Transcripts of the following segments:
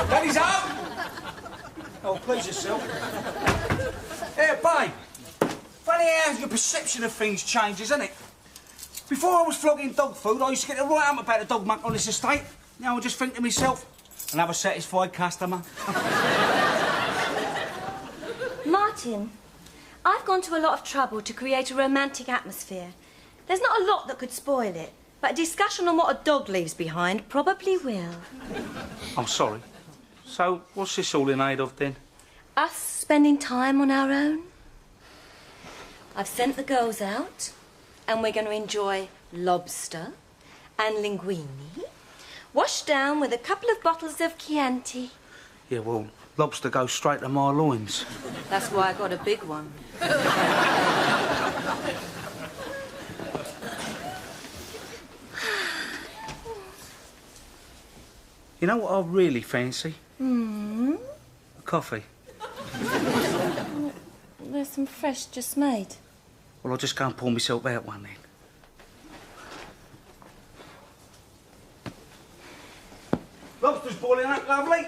Daddy's home! Oh, please yourself. Here, babe. Funny how your perception of things changes, isn't it? Before I was flogging dog food, I used to get a right up about the dog muck on this estate. Now I just think to myself, another satisfied customer. Martin, I've gone to a lot of trouble to create a romantic atmosphere. There's not a lot that could spoil it, but a discussion on what a dog leaves behind probably will. I'm sorry. So, what's this all in aid of, then? Us spending time on our own. I've sent the girls out, and we're going to enjoy lobster and linguine, washed down with a couple of bottles of Chianti. Yeah, well, lobster goes straight to my loins. That's why I got a big one. You know what I really fancy? A coffee. There's some fresh just made. Well, I'll just go and pour myself out one then. Lobster's boiling up, lovely.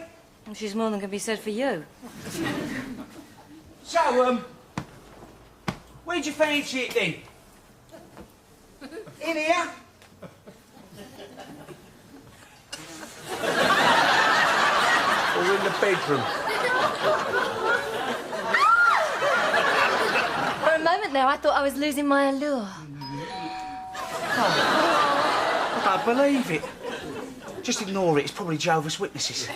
She's more than can be said for you. So, where'd you fancy it then? In here? Or in the bedroom? For a moment there, I thought I was losing my allure. Oh, I don't believe it. Just ignore it. It's probably Jehovah's Witnesses.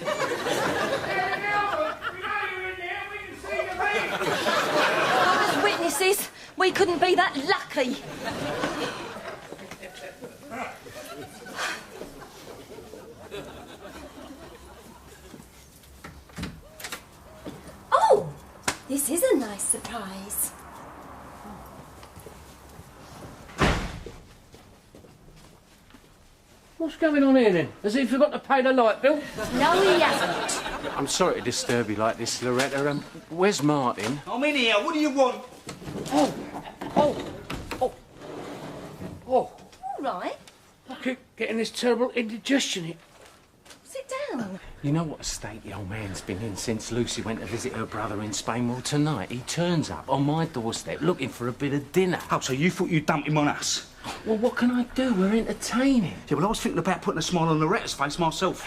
Jehovah's Witnesses, we couldn't be that lucky. Oh, this is a nice surprise. What's going on here, then? Has he forgot to pay the light bill? No, he hasn't. I'm sorry to disturb you like this, Loretta. Where's Martin? I'm in here. What do you want? Oh. All right, I keep getting this terrible indigestion here. sit down. You know what a state the old man's been in since Lucy went to visit her brother in Spain? Well, tonight he turns up on my doorstep looking for a bit of dinner. Oh, so you thought you'd dump him on us? Well, what can I do? We're entertaining. Yeah, well, I was thinking about putting a smile on Loretta's face myself.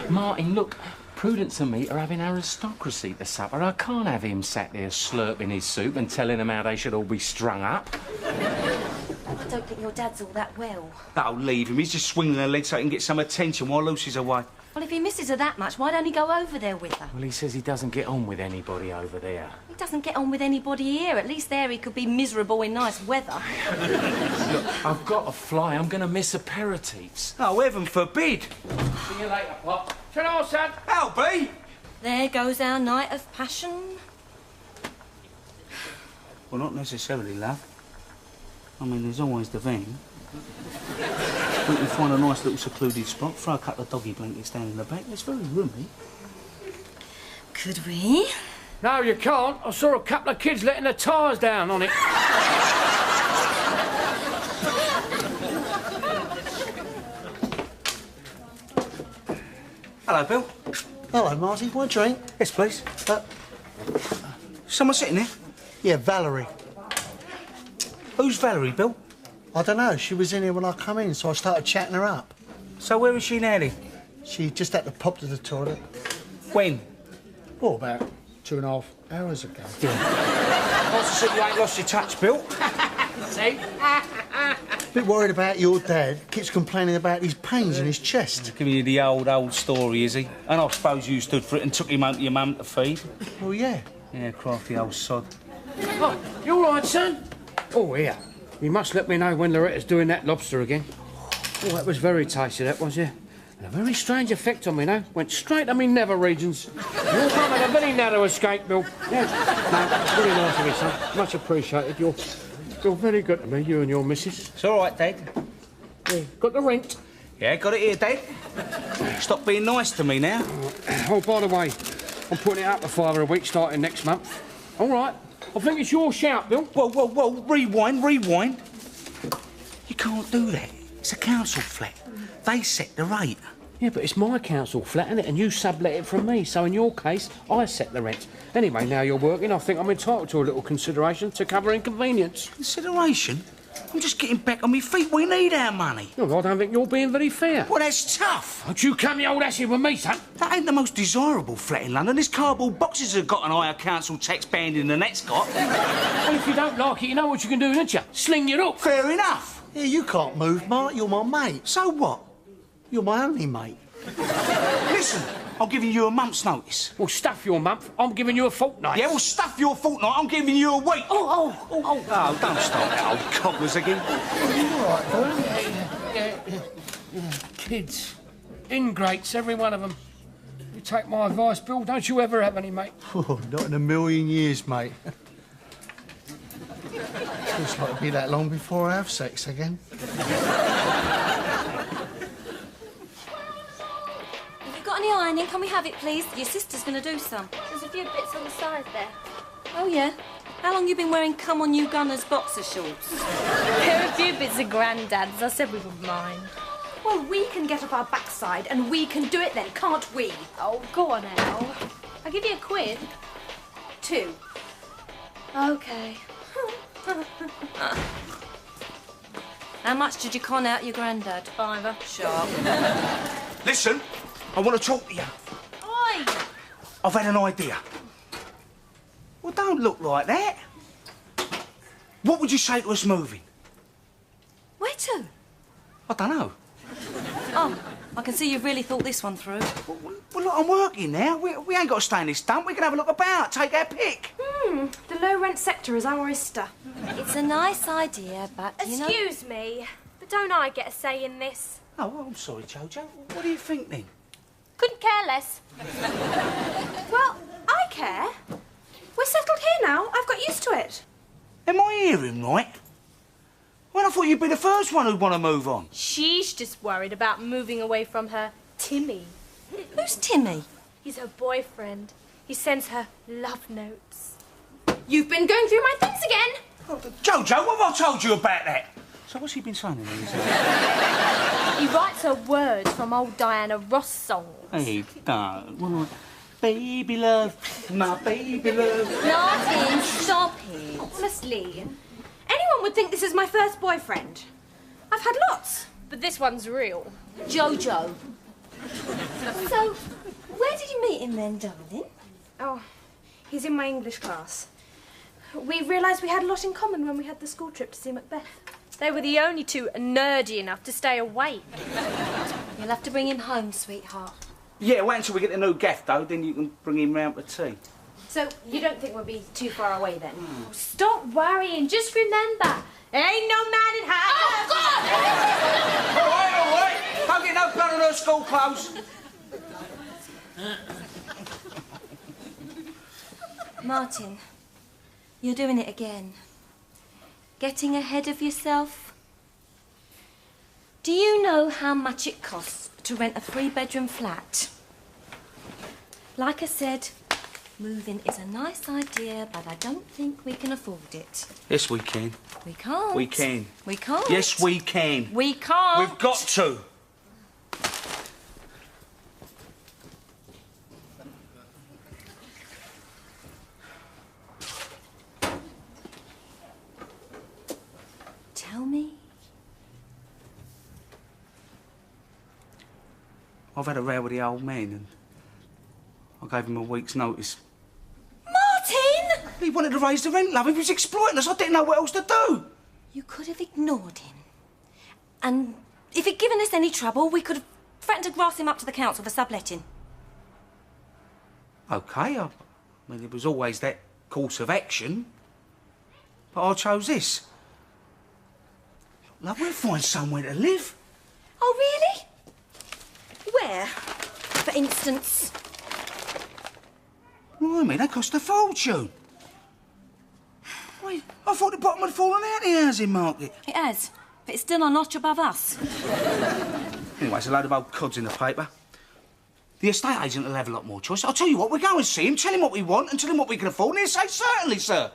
Martin, look, Prudence and me are having aristocracy to supper. I can't have him sat there slurping his soup and telling them how they should all be strung up. I don't think your dad's all that well. That'll leave him. He's just swinging her legs so he can get some attention while Lucy's away. Well, if he misses her that much, why don't he go over there with her? Well, he says he doesn't get on with anybody over there. He doesn't get on with anybody here. At least there he could be miserable in nice weather. Look, I've got to fly. I'm going to miss aperitifs. Oh, heaven forbid. See you later, Pop. Ta-ra, son. How be? There goes our night of passion. Well, not necessarily, love. I mean, there's always the van. We can find a nice little secluded spot, throw a couple of doggy blankets down in the back. It's very roomy. Could we? No, you can't. I saw a couple of kids letting the tyres down on it. Hello, Bill. Hello, Marty. Want a drink? Yes, please. Someone sitting there? Yeah, Valerie. Who's Valerie, Bill? I don't know. She was in here when I come in, so I started chatting her up. So where is she now, then? She just had to pop to the toilet. When? Oh, about 2.5 hours ago. Nice to see you ain't lost your touch, Bill. See? Bit worried about your dad. Keeps complaining about his pains in his chest. Giving you the old story, is he? And I suppose you stood for it and took him home to your mum to feed. Oh, yeah. Yeah, crafty old sod. Oh, you all right, son? Oh, here. You must let me know when Loretta's doing that lobster again. Oh, that was very tasty, that was, yeah. And a very strange effect on me, no? Went straight to me nether regions. Your mum had a very narrow escape, Bill. Yeah. No, really nice of you, son. Much appreciated. You're very good to me, you and your missus. It's all right, Dad. Yeah. Got the rent? Yeah, got it here, Dad. Stop being nice to me now. Oh, by the way, I'm putting it up to £5 a week starting next month. All right. I think it's your shout, Bill. Whoa, rewind. You can't do that. It's a council flat. They set the rate. Yeah, but it's my council flat, isn't it? And you sublet it from me, so in your case, I set the rent. Anyway, now you're working, I think I'm entitled to a little consideration to cover inconvenience. Consideration? I'm just getting back on my feet. We need our money. No, I don't think you're being very fair. Well, that's tough. Don't you come the old acid with me, son. That ain't the most desirable flat in London. These cardboard boxes have got an higher council tax banding than that's got. Well, if you don't like it, you know what you can do, don't you? Sling your hook. Fair enough. Yeah, you can't move, Mark. You're my mate. So what? You're my only mate. Listen, I'm giving you a month's notice. Well, stuff your month. I'm giving you a fortnight. Yeah, well, stuff your fortnight. I'm giving you a week. Oh, Oh, don't start that old cobblers again. Kids. Ingrates, every one of them. You take my advice, Bill, don't you ever have any, mate. Oh, not in a million years, mate. Feels like it'll be that long before I have sex again. Got any ironing? Can we have it, please? Your sister's going to do some. There's a few bits on the side there. Oh, yeah? How long you been wearing come-on-you Gunners boxer shorts? There are a few bits of Grandad's. I said we wouldn't mind. Well, we can get off our backside and we can do it then, can't we? Oh, go on now. I'll give you a quid. 2. OK. How much did you con out your granddad? £5. Sharp. Listen, I want to talk to you. Oi! I've had an idea. Well, don't look like that. What would you say to us moving? Where to? I don't know. Oh, I can see you've really thought this one through. Well, look, I'm working now. We ain't got to stay in this dump. We can have a look about, take our pick. The low-rent sector is our oyster. It's a nice idea, but, you know... Excuse me, but don't I get a say in this? Oh, well, I'm sorry, Jojo. What do you think, then? Couldn't care less. Well, I care. We're settled here now. I've got used to it. Am I hearing right? Well, I thought you'd be the first one who'd want to move on. She's just worried about moving away from her Timmy. Who's Timmy? He's her boyfriend. He sends her love notes. You've been going through my things again. Jojo, what have I told you about that? So what's he been saying in these? He writes her words from old Diana Ross songs. Hey, don't. Baby love, my baby love. Martin, stop it. Honestly, anyone would think this is my first boyfriend. I've had lots. But this one's real. Jojo. So, where did you meet him then, darling? Oh, he's in my English class. We realised we had a lot in common when we had the school trip to see Macbeth. They were the only two nerdy enough to stay awake. You'll have to bring him home, sweetheart. Yeah, wait until we get the new gaff, though, then you can bring him round for tea. So, you don't think we'll be too far away then? Stop worrying. Just remember, ain't no man in high. Oh, God! All right. Don't get no blood on her school clothes. Martin, you're doing it again. Getting ahead of yourself. Do you know how much it costs to rent a 3-bedroom flat? Like I said, moving is a nice idea, but I don't think we can afford it. Yes, we can. We can't. We can. We can't. Yes, we can. We can't. We've got to. Tell me. I've had a row with the old man and I gave him a week's notice. Martin! He wanted to raise the rent, love. He was exploiting us. I didn't know what else to do. You could have ignored him. And if he'd given us any trouble, we could have threatened to grass him up to the council for subletting. OK, I mean, it was always that course of action. But I chose this. Love, we'll find somewhere to live. Oh, really? Where, for instance? Well, I mean, they cost a fortune. Wait, I thought the bottom had fallen out of the housing market. It has, but it's still a notch above us. Anyway, it's a load of old cods in the paper. The estate agent will have a lot more choice. I'll tell you what, we'll go and see him, tell him what we want and tell him what we can afford, and he'll say, certainly, sir.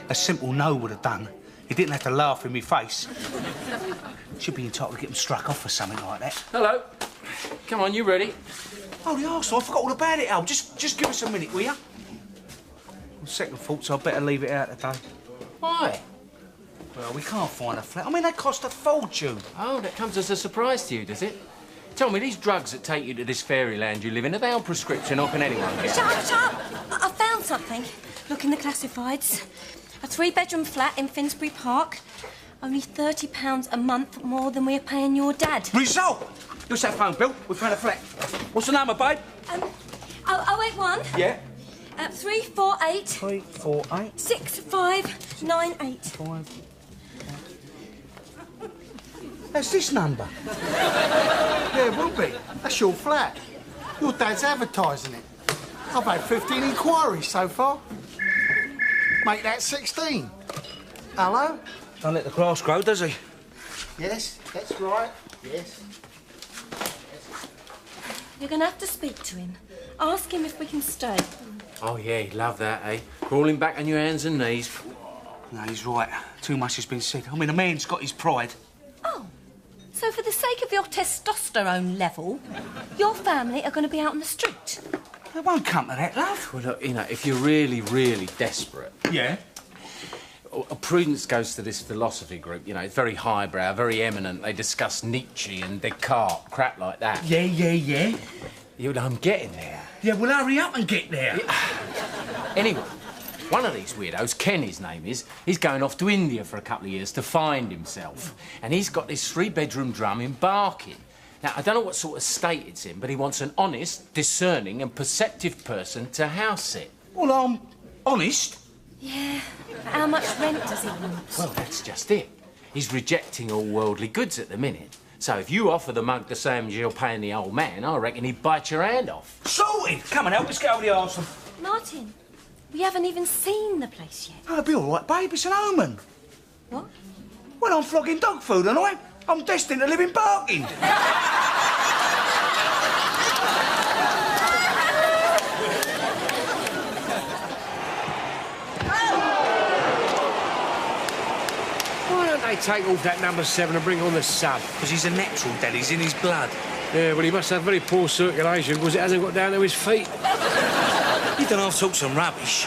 A simple no would have done. He didn't have to laugh in my face. Should be entitled to get him struck off for something like that. Hello. Come on, you ready? Oh, the arsehole, I forgot all about it, Al. Just give us a minute, will you? On second thoughts, I'd better leave it out today. Why? Well, we can't find a flat. I mean, they cost a fortune. Oh, that comes as a surprise to you, does it? Tell me, these drugs that take you to this fairyland you live in, are they on prescription or can anyone get Shut up, shut up! I found something. Look in the classifieds. A 3-bedroom flat in Finsbury Park. Only £30 a month more than we're paying your dad. Result! What's that phone, Bill? We found a flat. What's the number, babe? 081. Yeah. 348. 348. 6598. That's this number. Yeah, it will be. That's your flat. Your dad's advertising it. I've had 15 inquiries so far. Make that 16. Hello? Don't let the grass grow, does he? Yes, that's right. Yes. You're going to have to speak to him. Ask him if we can stay. Oh, yeah, he'd love that, eh? Crawling back on your hands and knees. No, he's right. Too much has been said. I mean, a man's got his pride. Oh, so for the sake of your testosterone level, your family are going to be out on the street? It won't come to that, love. Well, look, you know, if you're really, really desperate... Yeah? Prudence goes to this philosophy group, you know, it's very highbrow, very eminent. They discuss Nietzsche and Descartes, crap like that. Yeah. You know, I'm getting there. Yeah, well, hurry up and get there. Anyway, one of these weirdos, Ken his name is, he's going off to India for a couple of years to find himself. And he's got this 3-bedroom drum in Barking. Now, I don't know what sort of state it's in, but he wants an honest, discerning and perceptive person to house it. Well, I'm honest. Yeah, but how much rent does he want? Well, that's just it. He's rejecting all worldly goods at the minute. So if you offer the mug the same as you're paying the old man, I reckon he'd bite your hand off. Sorted! Come on, help us get over the arse. Martin, we haven't even seen the place yet. Oh, it'll be all right, babe. It's an omen. What? Well, I'm flogging dog food, and I'm destined to live in Barking. They take off that number 7 and bring on the sub. Because he's a natural, Dad. He's in his blood. Yeah, well, he must have very poor circulation because it hasn't got down to his feet. You don't have to talk some rubbish.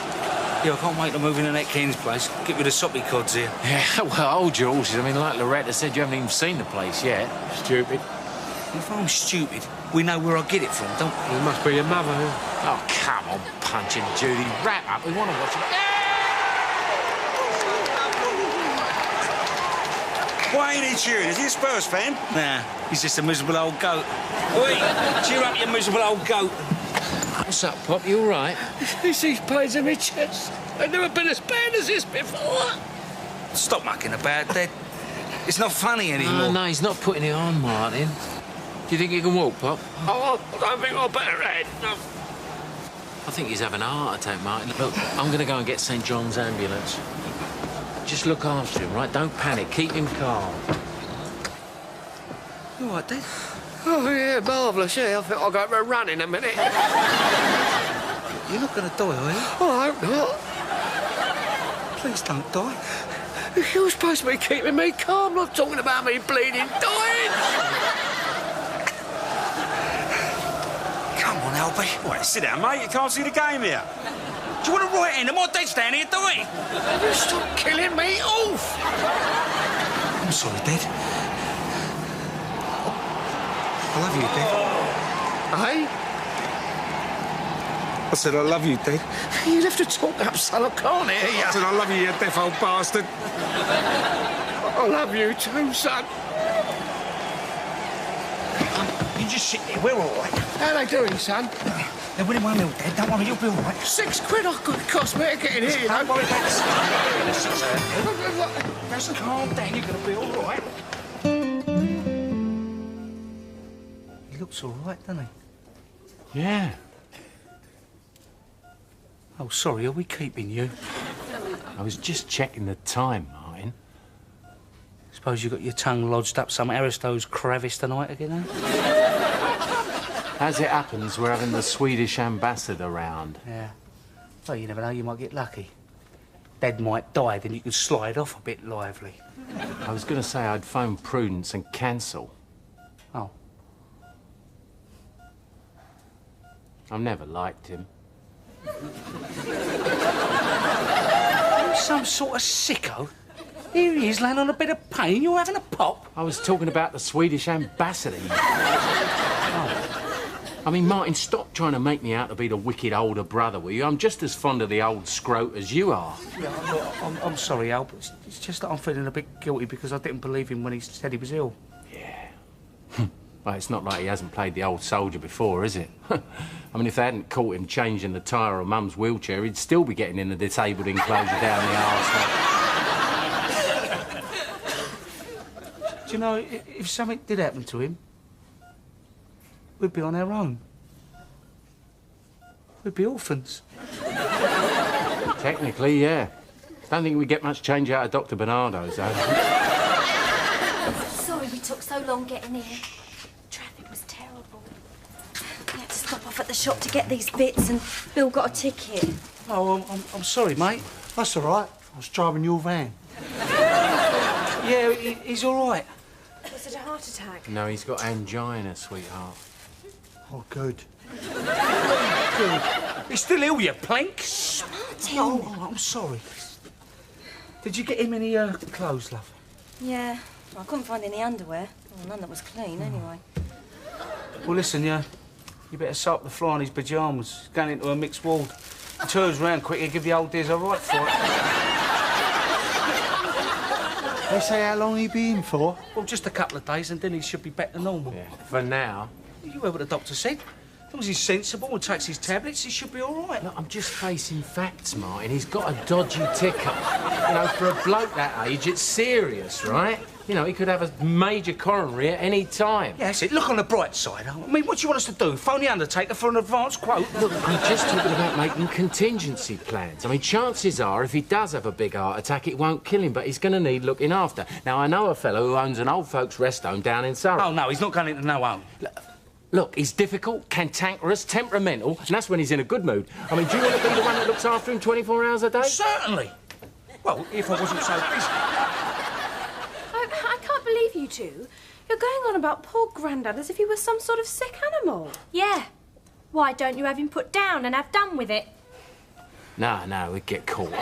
Yeah, I can't wait to move into that Ken's place. Get rid of soppy cods here. Yeah, well, hold your horses. I mean, like Loretta said, you haven't even seen the place yet. Stupid. If I'm stupid, we know where I get it from, don't we? It must be your mother. Oh, come on, Punch and Judy. Wrap up. We want to watch it. Why ain't he cheering? Is he a Spurs fan? Nah, he's just a miserable old goat. Oi, cheer up, you miserable old goat. What's up, Pop? You all right? It's these pains in my chest. I've never been as bad as this before. Stop mucking about, Dad. It's not funny anymore. No, he's not putting it on, Martin. Do you think you can walk, Pop? Oh, I don't think I better add. No. I think he's having a heart attack, Martin. Look, I'm going to go and get St. John's ambulance. Just look after him, right? Don't panic. Keep him calm. You all right, Dad? Oh, yeah, marvellous, yeah. I think I'll go for a run in a minute. You're not going to die, are you? Oh, I hope not. Please don't die. You're supposed to be keeping me calm, not talking about me bleeding dying. Come on, Albie. Wait, sit down, mate. You can't see the game here. Do you want a right hand? My dad's down here dying. You stop killing me off. I'm sorry, Dad. I love you, Dad. Hey? I said, I love you, Dad. You'll have to talk up, son. I can't hear you. I said, I love you, you deaf old bastard. I love you too, son. You just sit there, we're all right. How they doing, son? They're winning 1-0, Dad. Don't worry, you'll be all right. £6 I could cost me to get in here. Don't worry about it. Just calm down, you're going to be all right. He looks all right, doesn't he? Yeah. Oh, sorry, are we keeping you? I was just checking the time, Martin. Suppose you got your tongue lodged up some Aristo's crevice tonight again, eh? As it happens, we're having the Swedish ambassador round. Yeah. Well, you never know, you might get lucky. Dad might die, then you could slide off a bit lively. I was going to say I'd phone Prudence and cancel. Oh. I've never liked him. You're some sort of sicko. Here he is, laying on a bed of pain. You're having a pop. I was talking about the Swedish ambassador. I mean, Martin, stop trying to make me out to be the wicked older brother, will you? I'm just as fond of the old scrote as you are. Yeah, look, I'm sorry, Al, but it's just that I'm feeling a bit guilty because I didn't believe him when he said he was ill. Yeah. Well, it's not like he hasn't played the old soldier before, is it? I mean, if they hadn't caught him changing the tyre of Mum's wheelchair, he'd still be getting in the disabled enclosure down the arse. Do you know, if something did happen to him, we'd be on our own. We'd be orphans. Technically, yeah. Don't think we get much change out of Dr. Bernardo's, though. Sorry we took so long getting here. Traffic was terrible. We had to stop off at the shop to get these bits, and Bill got a ticket. Oh, I'm sorry, mate. That's all right. I was driving your van. Yeah, he's all right. Was it a heart attack? No, he's got angina, sweetheart. Oh, good. Good. He's still ill, you plank. Shh, Martin. Oh, I'm sorry. Did you get him any clothes, love? Yeah, well, I couldn't find any underwear. Well, none that was clean, anyway. Well, listen, you better sew up the fly on his pyjamas. He's going into a mixed ward. He turns round quick, he'll give the old dears a right for it. They say how long he be in for? Well, just a couple of days, and then he should be back to normal. Yeah, for now. You heard what the doctor said. As long as he's sensible and takes his tablets, he should be all right. Look, I'm just facing facts, Martin. He's got a dodgy ticker. You know, for a bloke that age, it's serious, right? You know, he could have a major coronary at any time. Yeah, that's it. Look on the bright side. I mean, what do you want us to do? Phone the undertaker for an advance quote? Look, we're just talking about making contingency plans. I mean, chances are, if he does have a big heart attack, it won't kill him, but he's going to need looking after. Now, I know a fellow who owns an old folks' rest home down in Surrey. Oh, no, he's not going into no home. Look, he's difficult, cantankerous, temperamental, and that's when he's in a good mood. I mean, do you want to be the one that looks after him 24 hours a day? Certainly. Well, if I wasn't so busy. I can't believe you two. You're going on about poor Grandad as if he was some sort of sick animal. Yeah. Why don't you have him put down and have done with it? No, we'd get caught.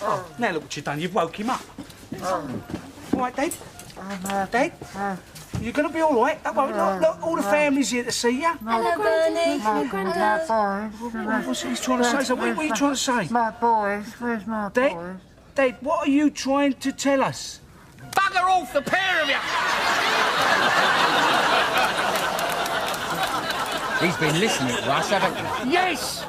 Oh, now look what you've done. You've woke him up. All right, Dad? Dad? You're going to be all right. Don't worry. Look, all the family's here to see you. Hello, Bernie. Hello, Grandad. What's he trying to say? What are you trying to say? My boys, where's my boys? Dad, what are you trying to tell us? Bugger off, the pair of you! He's been listening to us, haven't you? Yes!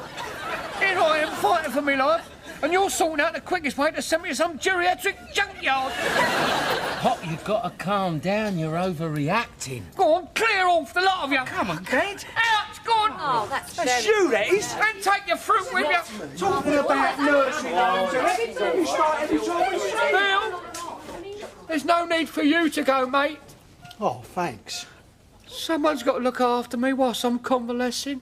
Here I am fighting for my life, and you're sorting out the quickest way to send me to some geriatric junkyard. Pop, you've got to calm down. You're overreacting. Go on, clear off, the lot of you. Come on, Dad. Out, go on. Oh, that's That's you, that is. And take your fruit with you. Talking about nursing homes, isn't it? You start every time we say. Bill, there's no need for you to go, mate. Oh, thanks. Someone's got to look after me whilst I'm convalescing.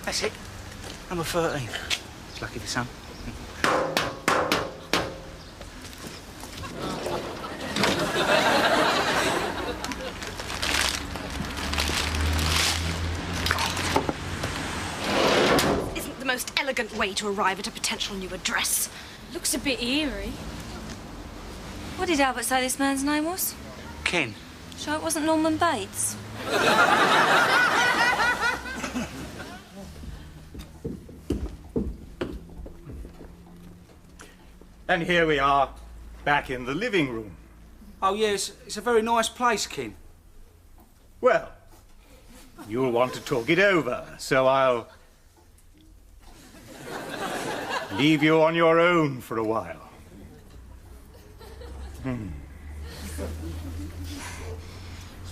That's it. Number 13. It's lucky for some. most elegant way to arrive at a potential new address. Looks a bit eerie. What did Albert say this man's name was? Ken. Sure it wasn't Norman Bates? And here we are, back in the living room. Oh, yes, it's a very nice place, Ken. Well, you'll want to talk it over, so I'll leave you on your own for a while. You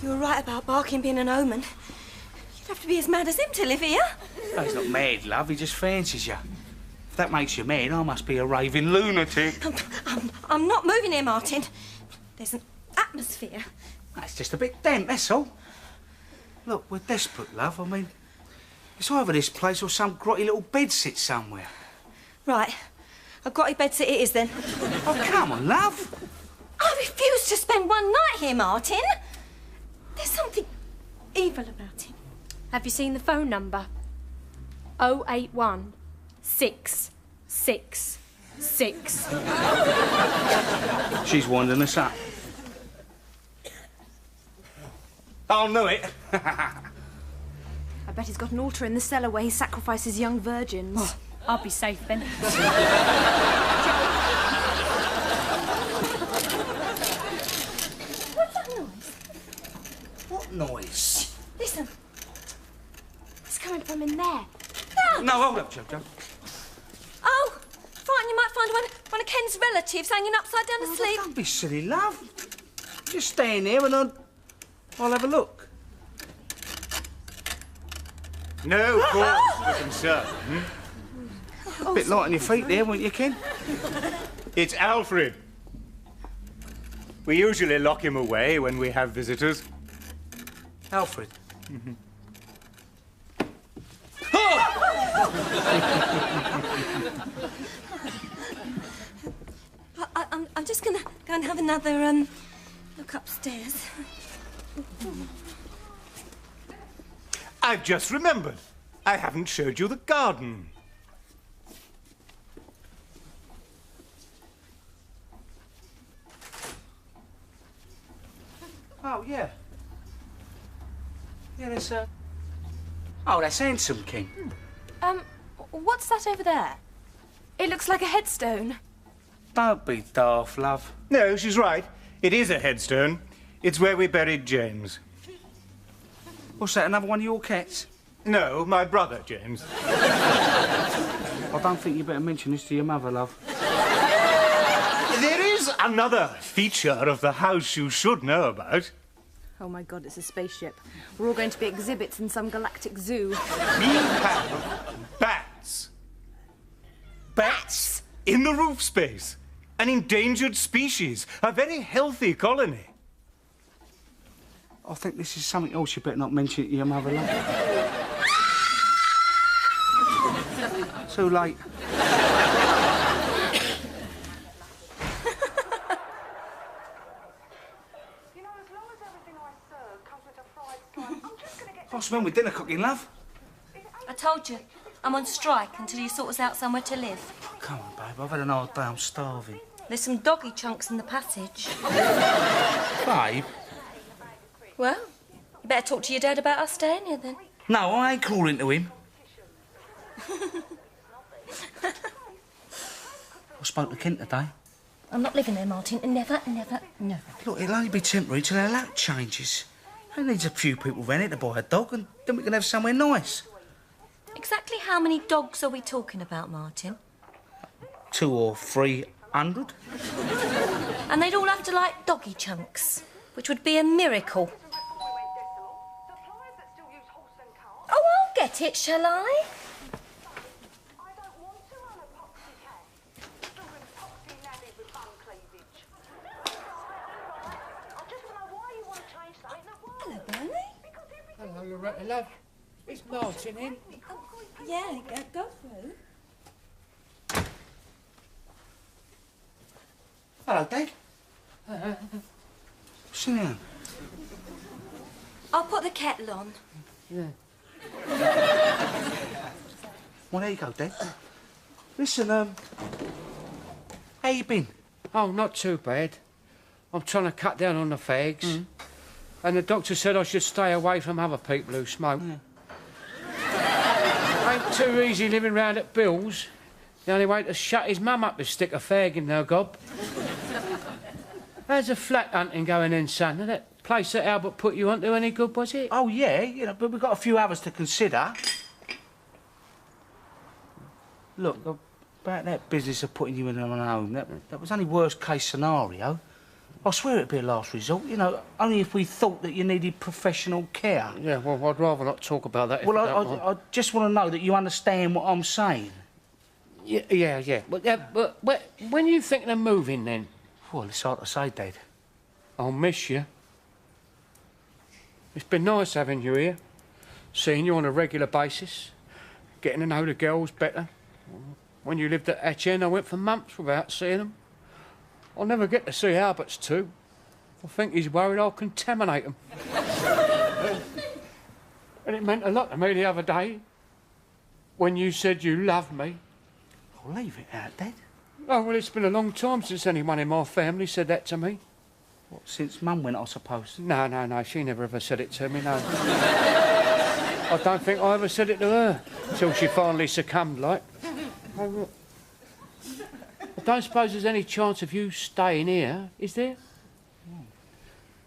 were right about Barking being an omen. You'd have to be as mad as him to live here. Oh, he's not mad, love, he just fancies you. If that makes you mad, I must be a raving lunatic. I'm not moving here, Martin. There's an atmosphere. It's just a bit damp, that's all. Look, we're desperate, love. I mean, it's either this place or some grotty little bedsit somewhere. Right. A grotty bedsit it is, then. Oh, come on, love. I refuse to spend one night here, Martin. There's something evil about him. Have you seen the phone number? 081 666. She's winding us up. I'll know it. I bet he's got an altar in the cellar where he sacrifices young virgins. Oh, I'll be safe then. What's that noise? What noise? Listen. It's coming from in there. No, hold up, Jojo. Oh, frightened you might find one of Ken's relatives hanging upside down asleep. Don't be silly, love. Just stand there and I'll have a look. No cause for concern. A bit light on your feet there, weren't you, Ken? It's Alfred. We usually lock him away when we have visitors. Alfred. I'm just gonna go and have another look upstairs. I've just remembered. I haven't showed you the garden. Oh, yeah. Yeah, there's Oh, that's handsome, Ken. What's that over there? It looks like a headstone. Don't be daft, love. No, she's right. It is a headstone. It's where we buried James. What's that, another one of your cats? No, my brother, James. I don't think you better mention this to your mother, love. There is another feature of the house you should know about. Oh my God, it's a spaceship. We're all going to be exhibits in some galactic zoo. We have bats. Bats in the roof space. An endangered species. A very healthy colony. I think this is something else you better not mention to your mother, love. Too late. What's wrong with dinner cooking, love? I told you, I'm on strike until you sort us out somewhere to live. Oh, come on, babe. I've had an hard day. I'm starving. There's some doggy chunks in the passage. Babe? Well, you better talk to your dad about us staying here, then. No, I ain't calling to him. I spoke to Kent today. I'm not living there, Martin. Never, never, never. Look, it'll only be temporary till our luck changes. He needs a few people round here to buy a dog, and then we can have somewhere nice. Exactly how many dogs are we talking about, Martin? 200 or 300. And they'd all have to like doggy chunks, which would be a miracle. Oh, I'll get it, shall I? Hello, Bernie. Hello, Loretta, love. Is Martin in? Yeah, go through. Hello, Dad. Sit down. I'll put the kettle on. Yeah. Well, there you go, Dad. Listen, how you been? Oh, not too bad. I'm trying to cut down on the fags. And the doctor said I should stay away from other people who smoke. Ain't too easy living round at Bill's. The only way to shut his mum up is stick a fag in her gob. How's the flat hunting going in, son? Did that place that Albert put you onto any good, was it? Oh, yeah, you know, but we've got a few hours to consider. Look, about that business of putting you in on home, that was only worst-case scenario. I swear it'd be a last resort, you know, only if we thought that you needed professional care. Yeah, well, I'd rather not talk about that. Well, I just want to know that you understand what I'm saying. Yeah. But when are you thinking of moving, then? Well, it's hard to say, Dad. I'll miss you. It's been nice having you here, seeing you on a regular basis, getting to know the girls better. When you lived at Hatch End, I went for months without seeing them. I'll never get to see Albert's too. I think he's worried I'll contaminate them. And it meant a lot to me the other day when you said you loved me. I'll leave it out, Dad. Oh, well, it's been a long time since anyone in my family said that to me. What, since Mum went, I suppose? No, she never ever said it to me, no. I don't think I ever said it to her, till she finally succumbed, like. I don't suppose there's any chance of you staying here, is there?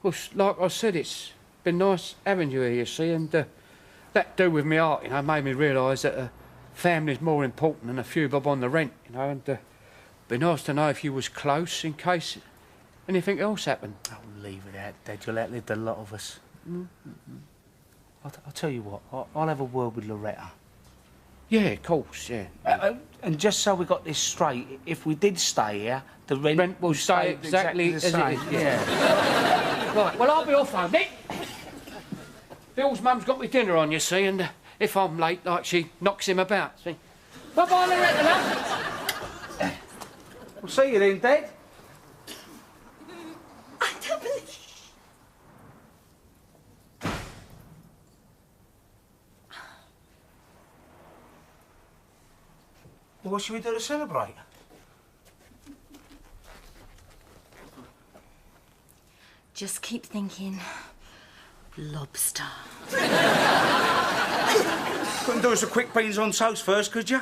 Well, like I said, it's been nice having you here, you see, and that do with me heart, you know, made me realise that a family's more important than a few bob on the rent, you know, and be nice to know if you was close in case anything else happened. Oh, leave it out, Dad. You'll outlive a lot of us. I'll tell you what, I'll have a word with Loretta. Yeah, of course, yeah. And just so we got this straight, if we did stay here, the rent will stay exactly the as same. it is. Yeah. Right, well, I'll be off home, Nick. Bill's mum's got me dinner on, you see, and if I'm late, like, she knocks him about, see. Bye-bye, Loretta, love. We'll see you then, Dad. I don't believe... Well, what should we do to celebrate? Just keep thinking... lobster. Couldn't do us a quick beans on toast first, could you?